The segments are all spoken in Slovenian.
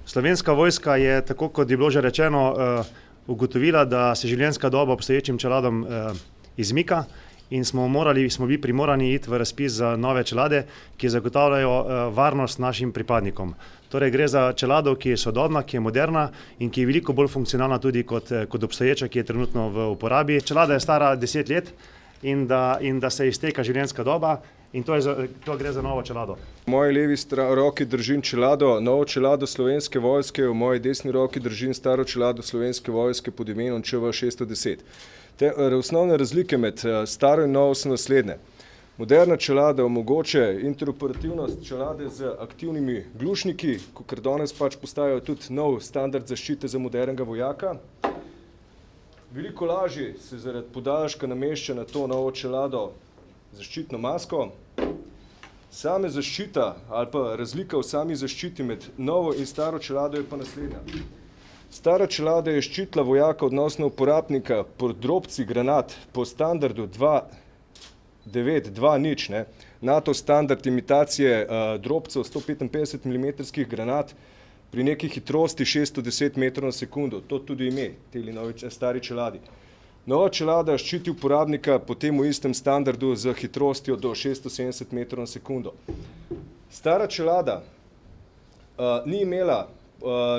Slovenska vojska je, tako kot je bilo že rečeno, ugotovila, da se življenjska doba obstoječim čeladom izmika in smo bili primorani iti v razpis za nove čelade, ki zagotavljajo varnost našim pripadnikom. Torej gre za čelado, ki je sodobna, ki je moderna in ki je veliko bolj funkcionalna tudi kot obstoječa, ki je trenutno v uporabi. Čelada je stara 10 let in da se izteka življenjska doba. In to gre za novo čelado. V moji levi roki držim čelado, novo čelado Slovenske vojske, v moji desni roki držim staro čelado Slovenske vojske pod imenom ČV-610. Osnovne razlike med staro in novo so naslednje. Moderna čelada omogoča interoperativnost čelade z aktivnimi glušniki, ker danes postajajo tudi nov standard zaščite za modernega vojaka. Veliko lažje se zaradi podaljška namešča na to novo čelado zaščitno masko. Same zaščita ali pa razlika v sami zaščiti med novo in staro čelado je pa naslednja. Stara čelada je ščitila vojaka odnosno uporabnika po drobci granat po standardu 2.9.2.0, NATO standard imitacije drobcev 155 mm granat pri neki hitrosti 610 metrov na sekundo. To tudi ime, teli stari čeladi. Nova čelada ščiti uporabnika po temu istem standardu z hitrostjo do 670 metrov na sekundo. Stara čelada ni imela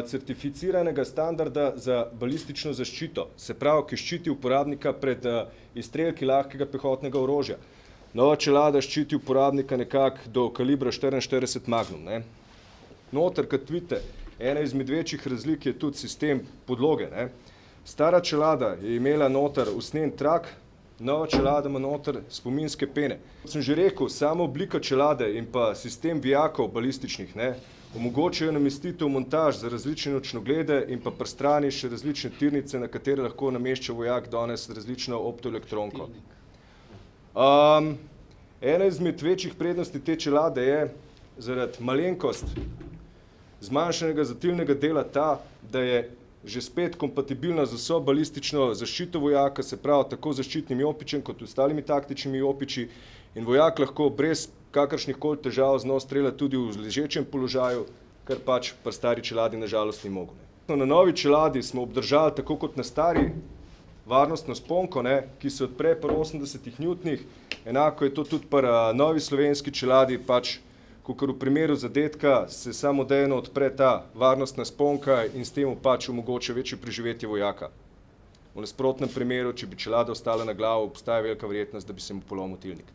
certificiranega standarda za balistično zaščito, se pravi, ki ščiti uporabnika pred izstrelki lahkega pehotnega orožja. Nova čelada ščiti uporabnika nekako do kalibra 44 Magnum. Noter, kot vidite, ena izmed večjih razlik je tudi sistem podloge. Stara čelada je imela noter usnjen trak, nova čelada ima noter spominske pene. Kot sem že rekel, sama oblika čelade in pa sistem vijakov balističnih omogočajo namestitev montaž za različne nočnoglede in pa pri strani še različne tirnice, na katere lahko namešča vojak danes različno optoelektronko. Ena izmed večjih prednosti te čelade je zaradi malenkost zmanjšanega zatilnega dela ta, da je že spet kompatibilna z vso balistično zaščito vojaka, se pravi tako zaščitnim jopičem kot ostalimi taktičnimi jopiči, in vojak lahko brez kakršnihkoli težav z njo strelja tudi v ležečem položaju, kar pri stari čeladi nažalost ni mogel. Na novi čeladi smo obdržali, tako kot na stari, varnostno sponko, ki se odpre pri 80 newtonih, enako je to tudi pri novi slovenski čeladi, kakor v primeru zadetka se samodejno odpre ta varnostna sponka in s tem omogoča večje preživetje vojaka. V nasprotnem primeru, če bi čelada ostala na glavo, obstaja velika verjetnost, da bi se mu polomil tilnik.